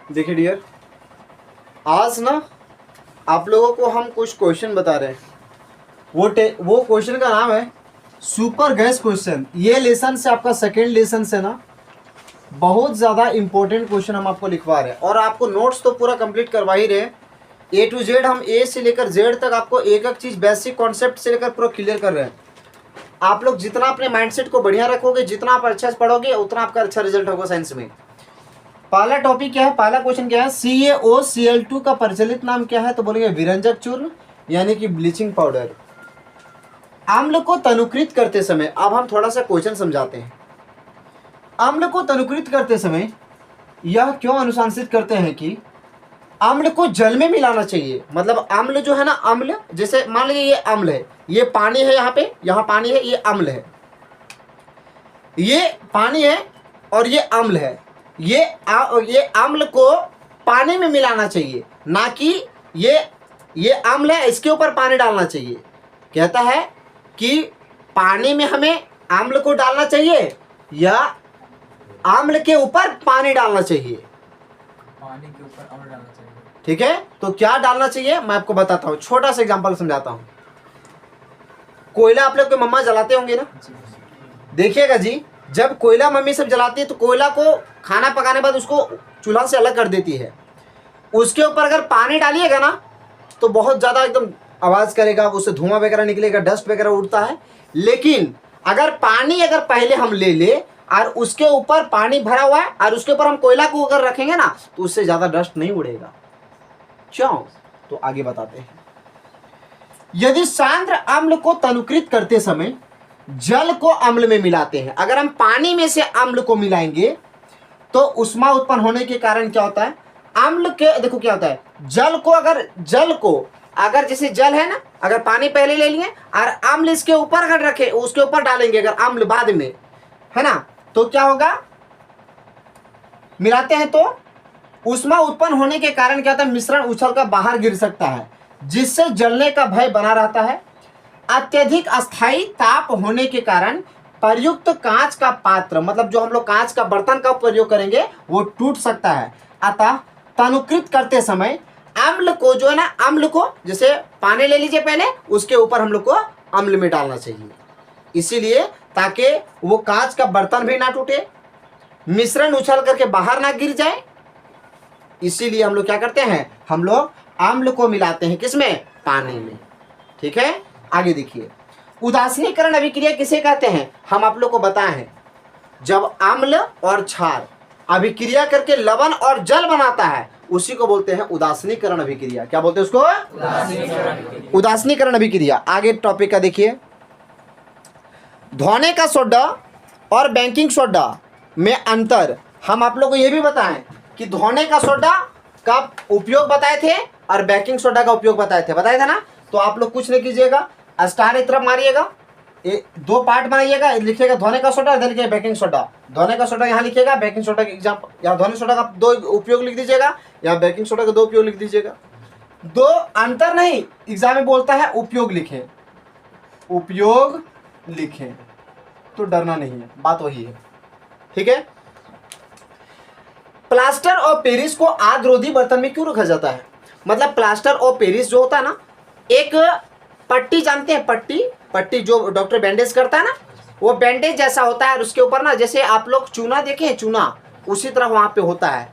देखिए डियर, आज ना आप लोगों को हम कुछ क्वेश्चन बता रहे हैं। वो क्वेश्चन का नाम है सुपर गैस क्वेश्चन। ये लेसन से आपका सेकेंड लेसन से ना बहुत ज़्यादा इंपॉर्टेंट क्वेश्चन हम आपको लिखवा रहे हैं, और आपको नोट्स तो पूरा कंप्लीट करवा ही रहे हैं। ए टू जेड हम ए से लेकर जेड तक आपको एक एक चीज़ बेसिक कॉन्सेप्ट से लेकर पूरा क्लियर कर रहे हैं। आप लोग जितना अपने माइंडसेट को बढ़िया रखोगे, जितना आप अच्छा से पढ़ोगे, उतना आपका अच्छा रिजल्ट होगा साइंस में। पहला टॉपिक क्या है, पहला क्वेश्चन क्या है, CaOCl2 का प्रचलित नाम क्या है? तो बोलेंगे विरंजक चूर्ण यानी कि ब्लीचिंग पाउडर। अम्ल को तनुकृत करते समय, अब हम थोड़ा सा क्वेश्चन समझाते हैं। अम्ल को तनुकृत करते समय यह क्यों अनुशंसित करते हैं कि अम्ल को जल में मिलाना चाहिए। मतलब अम्ल जो है ना, अम्ल जैसे मान लीजिए ये अम्ल है, ये पानी है, यहाँ पे यहाँ पानी है, ये अम्ल है, ये पानी है और ये अम्ल है। ये अम्ल को पानी में मिलाना चाहिए, ना कि ये अम्ल है इसके ऊपर पानी डालना चाहिए। कहता है कि पानी में हमें अम्ल को डालना चाहिए या अम्ल के ऊपर पानी डालना चाहिए। पानी के ऊपर अम्ल डालना चाहिए। ठीक है, तो क्या डालना चाहिए मैं आपको बताता हूँ, छोटा सा एग्जांपल समझाता हूँ। कोयला आप लोग के मम्मा जलाते होंगे ना, देखिएगा जी, जब कोयला मम्मी सब जलाती है तो कोयला को खाना पकाने बाद उसको चूल्हा से अलग कर देती है। उसके ऊपर अगर पानी डालिएगा ना तो बहुत ज़्यादा एकदम आवाज़ करेगा, उससे धुआं वगैरह निकलेगा, डस्ट वगैरह उड़ता है। लेकिन अगर पानी अगर पहले हम ले और उसके ऊपर पानी भरा हुआ है और उसके ऊपर हम कोयला को अगर रखेंगे ना तो उससे ज़्यादा डस्ट नहीं उड़ेगा। क्यों? तो आगे बताते हैं। यदि सांद्र अम्ल को तनुकृत करते समय जल को अम्ल में मिलाते हैं, अगर हम पानी में से अम्ल को मिलाएंगे तो उष्मा उत्पन्न होने के कारण क्या होता है, अम्ल के देखो क्या होता है, जल को अगर जैसे जल है ना, अगर पानी पहले ले लिए और अम्ल इसके ऊपर अगर रखे, उसके ऊपर डालेंगे अगर अम्ल बाद में, है ना, तो क्या होगा, मिलाते हैं तो उष्मा उत्पन्न होने के कारण क्या होता है, मिश्रण उछलकर बाहर गिर सकता है, जिससे जलने का भय बना रहता है। अत्यधिक अस्थायी ताप होने के कारण प्रयुक्त कांच का पात्र, मतलब जो हम लोग कांच का बर्तन का प्रयोग करेंगे वो टूट सकता है। अतः तनुकृत करते समय अम्ल को जो है ना, अम्ल को जैसे पानी ले लीजिए पहले, उसके ऊपर हम लोग को अम्ल में डालना चाहिए, इसीलिए ताकि वो कांच का बर्तन भी ना टूटे, मिश्रण उछल करके बाहर ना गिर जाए। इसीलिए हम लोग क्या करते हैं, हम लोग अम्ल को मिलाते हैं किसमें, पानी में। ठीक है, आगे देखिए। उदासीनीकरण अभिक्रिया किसे कहते हैं, हम आप लोग को बताए हैं। जब अम्ल और क्षार अभिक्रिया करके लवण और जल बनाता है उसी को बोलते हैं उदासीनीकरण अभिक्रिया। क्या बोलते हैं उसको, उदासीनीकरण अभिक्रिया। आगे टॉपिक का देखिए। धोने का सोडा और बेकिंग सोडा में अंतर हम आप लोग को यह भी बताएं कि धोने का सोडा का उपयोग बताए थे और बेकिंग सोडा का उपयोग बताए थे ना। तो आप लोग कुछ नहीं कीजिएगा, स्टार एक तरफ मारिएगा, दो पार्ट बनाइएगा, लिखिएगा धोने का सोडा, इधर लिखिएगा बेकिंग सोडा। धोने का सोडा यहाँ लिखिएगा, बेकिंग सोडा के एग्जाम्पल, या धोने सोडा का दो उपयोग लिख दीजिएगा या बेकिंग सोडा का दो उपयोग लिख दीजिएगा। दो अंतर नहीं, एग्जाम में बोलता है उपयोग लिखें, उपयोग लिखें, तो डरना नहीं है, बात वही है। ठीक है। प्लास्टर और पेरिस को आग रोधी बर्तन में क्यों रखा जाता है? मतलब प्लास्टर और पेरिस जो होता है ना, एक पट्टी जानते हैं, पट्टी जो डॉक्टर बैंडेज करता है ना, वो बैंडेज जैसा होता है और उसके ऊपर ना जैसे आप लोग चूना देखे हैं, चूना उसी तरह वहां पे होता है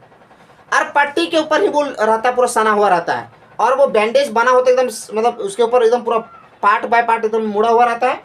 और पट्टी के ऊपर ही वो रहता है, पूरा सना हुआ रहता है और वो बैंडेज बना होता है एकदम, मतलब उसके ऊपर एकदम पूरा पार्ट बाय पार्ट एकदम मुड़ा हुआ रहता है।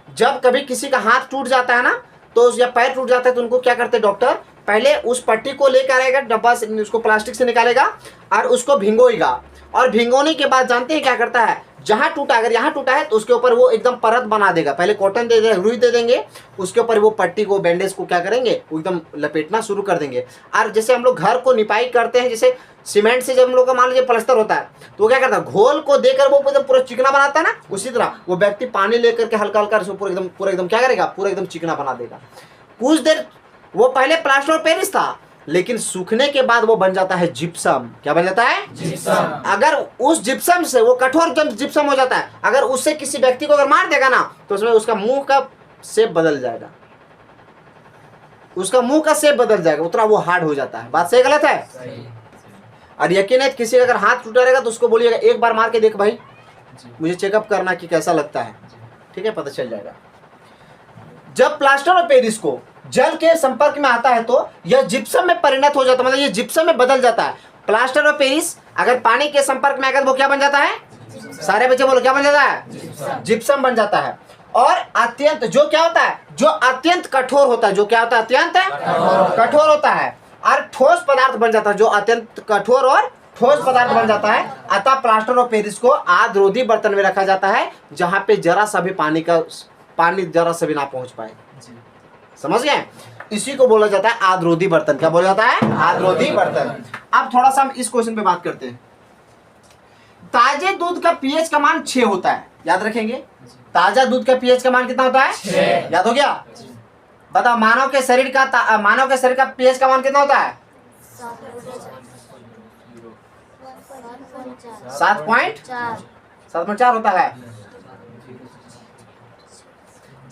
जब कभी किसी का हाथ टूट जाता है ना, तो या पैर टूट जाता है, तो उनको क्या करते हैं डॉक्टर, पहले उस पट्टी को लेकर आएगा, डब्बा से उसको प्लास्टिक से निकालेगा और उसको भिंगोएगा, और भिंगोने के बाद जानते हैं क्या करता है, जहां टूटा, अगर यहाँ टूटा है तो उसके ऊपर वो एकदम परत बना देगा, पहले कॉटन दे देंगे, रुई दे देंगे, उसके ऊपर वो पट्टी को, बैंडेज को क्या करेंगे, वो एकदम लपेटना शुरू कर देंगे। और जैसे हम लोग घर को निपाई करते हैं, जैसे सीमेंट से जब हम लोग का मान लीजिए प्लास्टर होता है, तो क्या करता है, घोल को देकर वो एकदम पूरा चिकना बनाता है ना, उसी तरह वो व्यक्ति पानी लेकर के हल्का हल्का पूरा एकदम क्या करेगा, पूरा एकदम चिकना बना देगा। कुछ देर वो पहले प्लास्टर और पेरिस था, लेकिन सूखने के बाद वो बन जाता है जिप्सम। क्या बन जाता है, जिप्सम। अगर उस जिप्सम से वो कठोर जिप्सम हो जाता है, अगर उससे किसी व्यक्ति को अगर मार देगा ना, तो उसमें उसका मुंह का शेप बदल जाएगा, उसका मुंह का शेप बदल जाएगा, उतना वो हार्ड हो जाता है। बात सही गलत है? और यकीन है किसी का अगर हाथ टूटा रहेगा तो उसको बोलिएगा एक बार मार के देख भाई, जी मुझे चेकअप करना कि कैसा लगता है, जी ठीक है, पता चल जाएगा। जब प्लास्टर ऑफ पेरिस को जल के संपर्क में आता है तो यह जिप्सम में परिणत हो जाता है, मतलब ये जिप्सम में बदल जाता है। प्लास्टर ऑफ पेरिस अगर पानी के संपर्क में आकर वो क्या बन जाता है, सारे बच्चे बोलो क्या बन जाता है, जिप्सम बन जाता है। और अत्यंत जो क्या होता है, जो अत्यंत कठोर होता है, जो क्या होता है, अत्यंत कठोर होता है और ठोस पदार्थ बन जाता है, जो अत्यंत कठोर और ठोस पदार्थ बन जाता है। अतः प्लास्टर ऑफ पेरिस को आद्रोधी बर्तन में रखा जाता है जहां पे जरा सा भी पानी जरा सा भी ना पहुंच पाए। जी समझ गए? इसी को बोला जाता है आद्रोधी बर्तन। क्या बोला जाता है, आद्रोधी बर्तन। अब थोड़ा सा हम इस क्वेश्चन पे बात करते हैं। ताजे दूध का पीएच का मान 6 होता है, याद रखेंगे। ताजा दूध का पीएच का मान कितना होता है, 6। याद हो गया? बताओ मानव के शरीर का पीएच का मान कितना होता है, 7.4 होता है।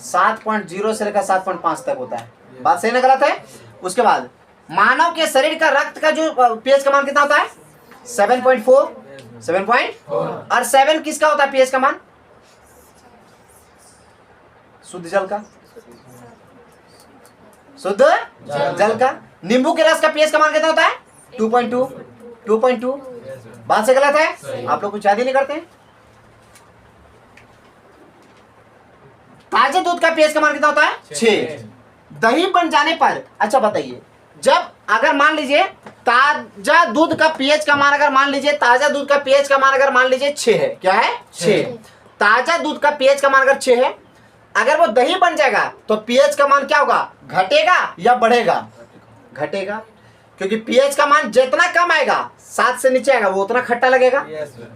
7.0 से लेकर 7.5 तक होता है। बात सही ना गलत है? उसके बाद मानव के शरीर का रक्त का जो पीएच का मान कितना होता है, 7.4 और 7 किसका होता है पीएच का मान, शुद्ध जल का, शुद्ध जल का। नींबू के रस का पीएच का मान कितना होता है, 2.2। बात से गलत है? आप लोग कुछ याद ही नहीं करते हैं। ताजे दूध का पीएच का मान कितना होता है, 6। दही बन जाने पर, अच्छा बताइए, जब अगर मान लीजिए ताजा दूध का पीएच का मान, अगर मान लीजिए ताजा दूध का पीएच का मान अगर मान लीजिए 6 है, क्या है, 6। ताजा दूध का पीएच का मान अगर 6 है, अगर वो दही बन जाएगा तो पीएच का मान क्या होगा, घटेगा या बढ़ेगा, घटेगा। क्योंकि पीएच का मान जितना कम आएगा, 7 से नीचे आएगा, वो उतना खट्टा लगेगा।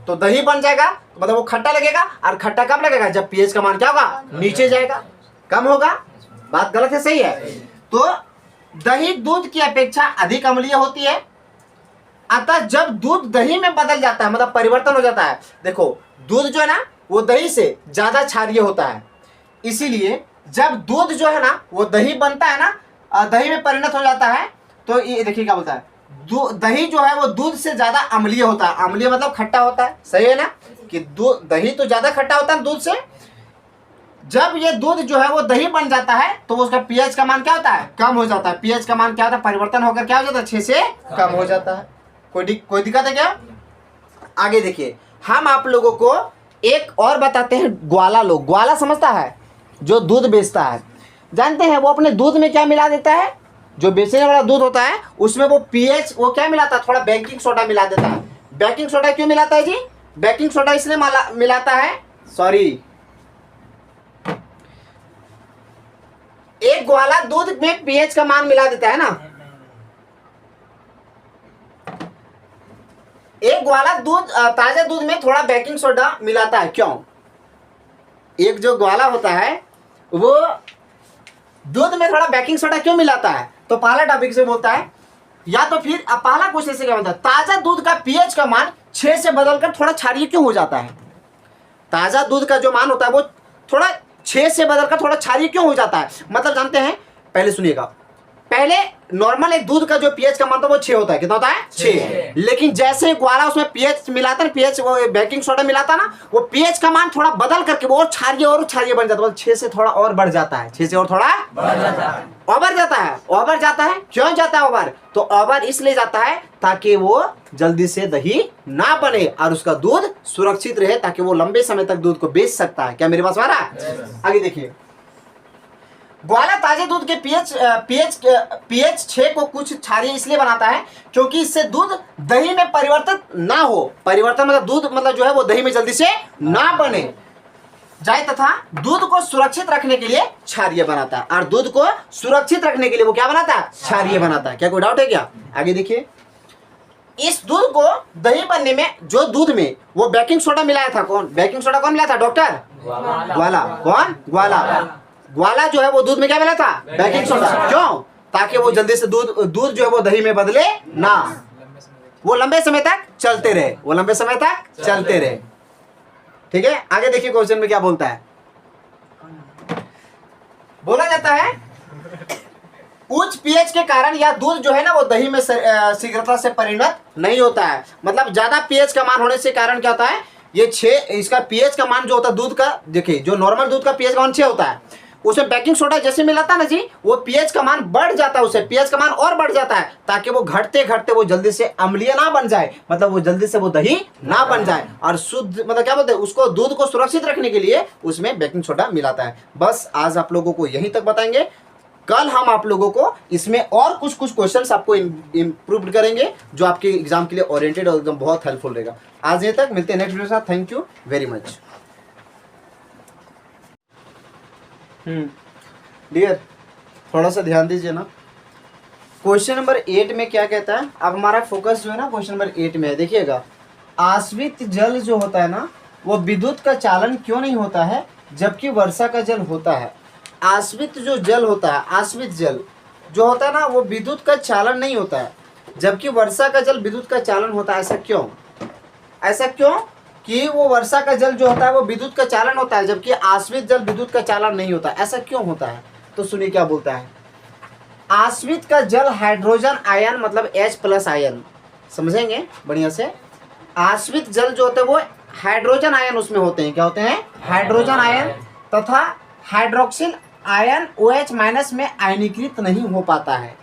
तो दही बन जाएगा मतलब वो खट्टा लगेगा, और खट्टा कब लगेगा, जब पीएच का मान क्या होगा, नीचे जाएगा, कम होगा। बात गलत है, सही है? तो दही दूध की अपेक्षा अधिक अम्लीय होती है। अतः जब दूध दही में बदल जाता है, मतलब परिवर्तन हो जाता है, देखो दूध जो है ना वो दही से ज्यादा क्षारीय होता है। इसीलिए जब दूध जो है ना वो दही बनता है ना, दही में परिणत हो जाता है, तो ये देखिए क्या बोलता है, दही जो है वो दूध से ज्यादा अम्लीय होता है। अम्लीय मतलब खट्टा होता है, सही है ना, कि दही तो ज्यादा खट्टा होता है दूध से। जब ये दूध जो है वो दही बन जाता है तो उसका पीएच का मान क्या होता है, कम हो जाता है। पीएच का मान क्या होता है, परिवर्तन होकर क्या हो जाता है, 6 से कम हो जाता है। कोई दिक्कत है क्या? आगे देखिए, हम आप लोगों को एक और बताते हैं। ग्वाला लोग, ग्वाला समझता है, जो दूध बेचता है, जानते हैं वो अपने दूध में क्या मिला देता है, जो बेचने वाला दूध होता है उसमें वो पीएच वो क्या मिलाता है, थोड़ा बेकिंग सोडा मिला देता है। बेकिंग सोडा क्यों मिलाता है जी? बेकिंग सोडा इसलिए मिलाता है, सॉरी, एक ग्वाला दूध में पीएच का मान मिला देता है ना, एक ग्वाला दूध ताजा दूध में थोड़ा बेकिंग सोडा मिलाता है। क्यों? एक जो ग्वाला होता है वो दूध में थोड़ा बेकिंग सोडा क्यों मिलाता है? तो पहला टॉपिक से बोलता है, या तो फिर पहला क्वेश्चन से क्या बोलता है, ताजा दूध का पीएच का मान 6 से बदलकर थोड़ा क्षारीय क्यों हो जाता है? ताजा दूध का जो मान होता है वो थोड़ा 6 से बदलकर थोड़ा क्षारीय क्यों हो जाता है? मतलब जानते हैं, पहले सुनिएगा। पहले नॉर्मल एक दूध का जो पीएच का मान था वो 6 होता है, कितना होता है, 6। लेकिन जैसे ग्वाला उसमें पीएच मिलाता है, पीएच वो बेकिंग सोडा मिलाता ना, वो पीएच का मान थोड़ा बदल करके वो और क्षारीय बन जाता है, 6 से थोड़ा और बढ़ जाता है, 6 से और थोड़ा बढ़ जाता है, ओवर जाता है। क्यों जाता है ओवर? तो ओवर इसलिए जाता है ताकि वो जल्दी से दही ना बने और उसका दूध सुरक्षित रहे, ताकि वो लंबे समय तक दूध को बेच सकता है। क्या मेरे पास आ रहा है? आगे देखिए, ग्वाला ताजे दूध के पीएच 6 को कुछ क्षारीय इसलिए बनाता है क्योंकि इससे दूध दही में परिवर्तित ना हो। परिवर्तन मतलब दूध मतलब जो है वो दही में जल्दी से ना बने जाए, तथा दूध को सुरक्षित रखने के लिए क्षारीय बनाता है। और दूध को सुरक्षित रखने के लिए वो क्या बनाता है, क्षारीय बनाता है। क्या कोई डाउट है क्या? आगे देखिए, इस दूध को दही बनने में जो दूध में वो बेकिंग सोडा मिलाया था, कौन बेकिंग सोडा कौन मिलाया था, डॉक्टर? ग्वाला। कौन? ग्वाला जो है वो दूध में क्या मिला था, बेकिंग सोडा। क्यों? ताकि वो जल्दी से दूध जो है वो दही में बदले ना, वो लंबे समय तक चलते रहे। ठीक है, आगे देखिए क्वेश्चन में क्या बोलता है। बोला जाता है उच्च पीएच के कारण या दूध जो है ना वो दही में शीघ्रता से परिणत नहीं होता है। मतलब ज्यादा पीएच का मान होने से कारण क्या होता है, ये 6 इसका पीएच का मान जो होता है दूध का, देखिए जो नॉर्मल दूध का पीएच का मान 6 होता है, उसमें बेकिंग सोडा जैसे मिलाता है ना जी, वो पीएच का मान बढ़ जाता है, उससे पीएच का मान और बढ़ जाता है, ताकि वो घटते घटते वो जल्दी से अम्लीय ना बन जाए, मतलब वो जल्दी से वो दही ना बन जाए। और शुद्ध मतलब क्या बोलते हैं उसको, दूध को सुरक्षित रखने के लिए उसमें बेकिंग सोडा मिलाता है। बस आज आप लोगों को यहीं तक बताएंगे, कल हम आप लोगों को इसमें और कुछ क्वेश्चंस आपको इम्प्रूव करेंगे जो आपके एग्जाम के लिए ओरिएंटेड और एकदम बहुत हेल्पफुल रहेगा। आज यहीं तक, मिलते हैं नेक्स्ट वीडियो के साथ। Thank you very much. Dear थोड़ा सा ध्यान दीजिए ना, क्वेश्चन नंबर 8 में क्या कहता है। अब हमारा फोकस जो है ना क्वेश्चन नंबर 8 में है, देखिएगा। आश्रित जल जो होता है ना वो विद्युत का चालन क्यों नहीं होता है जबकि वर्षा का जल होता है। आश्रित जो जल होता है, आश्रित जल जो होता है ना वो विद्युत का चालन नहीं होता है, जबकि वर्षा का जल विद्युत का चालन होता है। ऐसा क्यों? ऐसा क्यों कि वो वर्षा का जल जो होता है वो विद्युत का चालन होता है जबकि आश्रित जल विद्युत का चालन नहीं होता, ऐसा क्यों होता है? तो सुनिए क्या बोलता है। आश्रित का जल हाइड्रोजन आयन मतलब H+ आयन, समझेंगे बढ़िया से। आश्रित जल जो होते हैं वो हाइड्रोजन आयन उसमें होते हैं, क्या होते हैं? हाइड्रोजन आयन, तथा हाइड्रोक्सिल आयन OH- में आयनीकृत नहीं हो पाता है।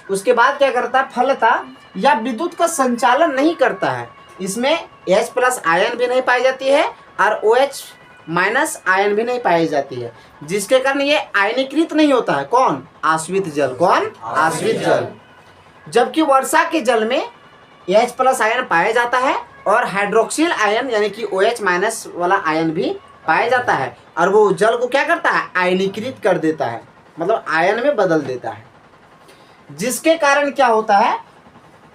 उसके बाद क्या करता है, फलतः या विद्युत का संचालन नहीं करता है। इसमें H+ आयन भी नहीं पाई जाती है और OH- आयन भी नहीं पाई जाती है, जिसके कारण ये आयनीकृत नहीं होता है। कौन? आश्रित जल। कौन? आश्रित जल। जबकि वर्षा के जल में H+ आयन पाया जाता है और हाइड्रोक्सिल आयन यानी कि OH- वाला आयन भी पाया जाता है, और वो जल को क्या करता है? आयनीकृत कर देता है, मतलब आयन में बदल देता है। जिसके कारण क्या होता है,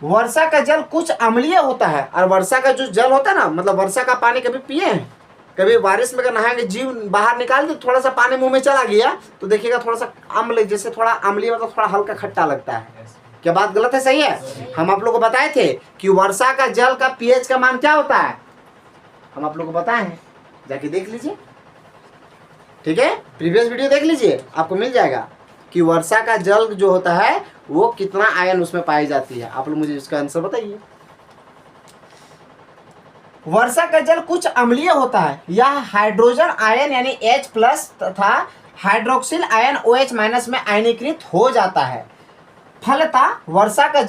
वर्षा का जल कुछ अम्लीय होता है। और वर्षा का जो जल होता है ना, मतलब वर्षा का पानी कभी पिए हैं? कभी बारिश में अगर नहाएंगे, जीव बाहर निकाल दे, थोड़ा सा पानी मुंह में चला गया तो देखिएगा थोड़ा सा अम्ल, जैसे थोड़ा अम्लीय मतलब थोड़ा हल्का खट्टा लगता है। क्या बात गलत है? सही है? हम आप लोगों को बताए थे कि वर्षा का जल का पीएच का मान क्या होता है, हम आप लोगों को बताए हैं, जाके देख लीजिए, ठीक है? प्रीवियस वीडियो देख लीजिए, आपको मिल जाएगा कि वर्षा का जल जो होता है वो कितना आयन उसमें पाई जाती है। आप लोग मुझे इसका आंसर बताइए। वर्षा का जल कुछ अम्लीय होता है, यह हाइड्रोजन आयन यानी H+ तथा हाइड्रोक्सिल आयन OH- में आयनीकृत हो जाता है। फलतः वर्षा का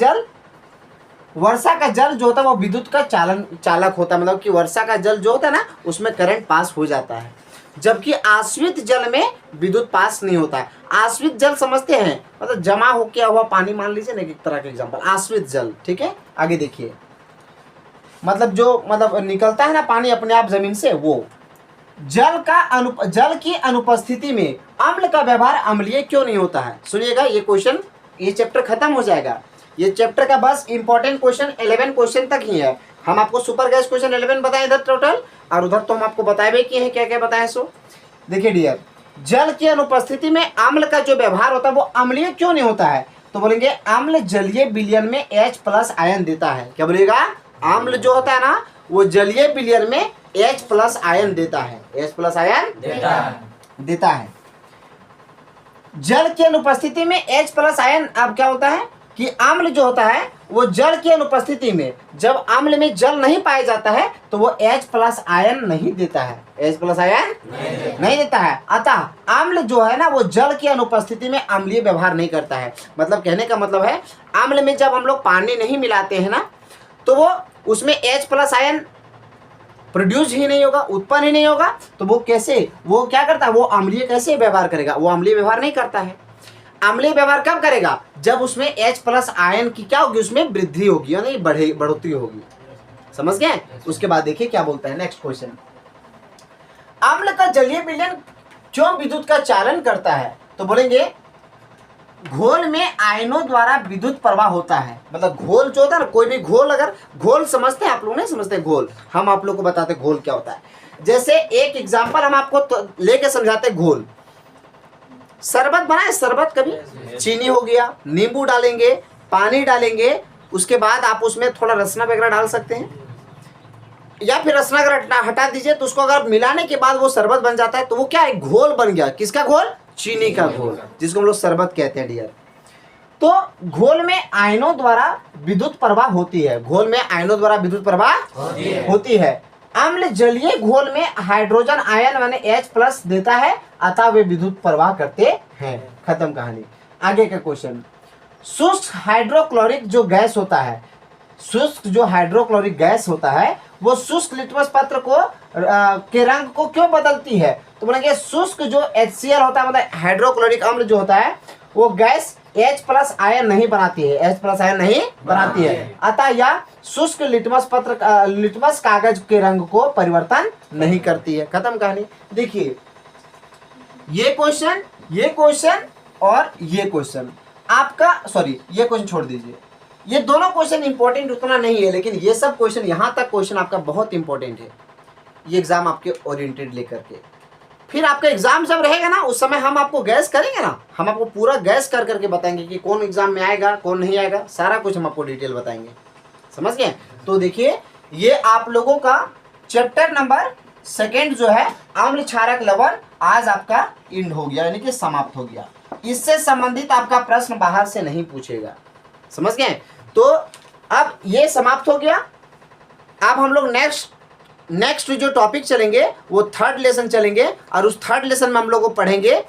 जल जो होता है वो विद्युत का चालक होता है, मतलब कि वर्षा का जल जो होता है ना उसमें करंट पास हो जाता है, जबकि आश्रित जल में विद्युत पास नहीं होता है। आश्रित जल समझते हैं, मतलब जमा हो किया हुआ पानी, मान लीजिए ना एक तरह का एग्जांपल आश्रित जल, ठीक है? आगे देखिए, मतलब जो मतलब निकलता है ना पानी अपने आप जमीन से, वो जल की अनुपस्थिति में अम्ल का व्यवहार अम्लीय क्यों नहीं होता है। सुनिएगा, ये क्वेश्चन, ये चैप्टर खत्म हो जाएगा। ये चैप्टर का बस इंपॉर्टेंट क्वेश्चन 11 क्वेश्चन तक ही है। हम आपको सुपर गैस क्वेश्चन 11 बताए इधर टोटल, और उधर तो हम आपको बताए भी किए हैं क्या क्या बताए। सो देखिए डियर, जल की अनुपस्थिति में अम्ल का जो व्यवहार होता है वो अम्लीय क्यों नहीं होता है? तो बोलेंगे अम्ल जलीय विलयन में H+ आयन देता है। क्या बोलिएगा? अम्ल जो होता है ना वो जलीय विलयन में H+ आयन देता है, H+ आयन देता है। जल की अनुपस्थिति में H+ आयन अब क्या होता है कि अम्ल जो होता है वो जल की अनुपस्थिति में, जब अम्ल में जल नहीं पाया जाता है तो वो H+ आयन नहीं देता है, H+ आयन नहीं देता है। अतः अम्ल जो है ना वो जल की अनुपस्थिति में अम्लीय व्यवहार नहीं करता है। मतलब कहने का मतलब है, अम्ल में जब हम लोग पानी नहीं मिलाते हैं ना तो वो उसमें H+ आयन प्रोड्यूस ही नहीं होगा, उत्पन्न ही नहीं होगा, तो वो कैसे, वो क्या करता है, वो अम्लीय कैसे व्यवहार करेगा? वो अम्लीय व्यवहार नहीं करता है। अम्लीय व्यवहार कब करेगा? जब उसमें H+ आयन की क्या होगी, उसमें वृद्धि होगी, यानी बढ़ोतरी होगी। समझ गए? उसके बाद देखिए क्या बोलता है नेक्स्ट क्वेश्चन। अम्ल का जलीय विलयन क्यों विद्युत का चालन करता है? तो बोलेंगे घोल में आयनों द्वारा विद्युत प्रवाह होता है। मतलब घोल जो होता है ना, कोई भी घोल, अगर घोल समझते हैं आप लोग, नहीं समझते घोल, हम आप लोग को बताते घोल क्या होता है। जैसे एक एग्जांपल हम आपको तो लेके समझाते घोल। शरबत बनाए, शरबत कभी चीनी हो गया, नींबू डालेंगे, पानी डालेंगे, उसके बाद आप उसमें थोड़ा रसना वगैरह डाल सकते हैं, या फिर रसना अगर हटा दीजिए तो उसको अगर मिलाने के बाद वो शरबत बन जाता है तो वो क्या है, घोल बन गया। किसका घोल? चीनी का घोल, जिसको हम लोग शरबत कहते हैं डियर। तो घोल में आयनों द्वारा विद्युत प्रवाह होती है, घोल में आयनों द्वारा विद्युत प्रवाह होती है। अम्ल जलीय घोल में हाइड्रोजन आयन माने H+ देता है, अतः वे विद्युत प्रवाह करते हैं। खत्म कहानी। आगे का क्वेश्चन, शुष्क हाइड्रोक्लोरिक जो गैस होता है, शुष्क जो हाइड्रोक्लोरिक गैस होता है वो शुष्क लिटमस पत्र को के रंग को क्यों बदलती है? तो बोलेंगे शुष्क जो HCl होता है, मतलब हाइड्रोक्लोरिक अम्ल जो होता है, वो गैस H+ आयन नहीं बनाती है, H+ आयन नहीं बनाती है, अतः यह शुष्क लिटमस कागज के रंग को परिवर्तन नहीं करती है। खत्म कहानी। देखिए ये क्वेश्चन और ये क्वेश्चन आपका, सॉरी ये क्वेश्चन छोड़ दीजिए, ये दोनों क्वेश्चन इंपॉर्टेंट उतना नहीं है, लेकिन ये सब क्वेश्चन, यहाँ तक क्वेश्चन आपका बहुत इंपॉर्टेंट है, ये एग्जाम आपके ओरिएंटेड लेकर के। फिर आपका एग्जाम जब रहेगा ना, उस समय हम आपको गैस करेंगे ना, हम आपको पूरा गैस कर करके बताएंगे कि कौन एग्जाम में आएगा कौन नहीं आएगा, सारा कुछ हम आपको डिटेल बताएंगे। समझ गए? तो देखिए ये आप लोगों का चैप्टर नंबर 2 जो है अम्ल क्षारक लवण आज आपका इंड हो गया, यानी कि समाप्त हो गया। इससे संबंधित आपका प्रश्न बाहर से नहीं पूछेगा। समझ गए? तो अब ये समाप्त हो गया। अब हम लोग नेक्स्ट जो टॉपिक चलेंगे वो 3rd लेसन चलेंगे, और उस 3rd लेसन में हम लोग को पढ़ेंगे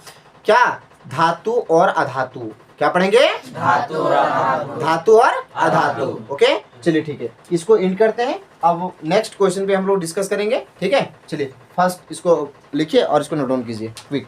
क्या, धातु और अधातु। क्या पढ़ेंगे? धातु और अधातु। ओके चलिए ठीक है, इसको एंड करते हैं। अब नेक्स्ट क्वेश्चन पे हम लोग डिस्कस करेंगे। ठीक है चलिए, फर्स्ट इसको लिखिए और इसको नोट डाउन कीजिए क्विक।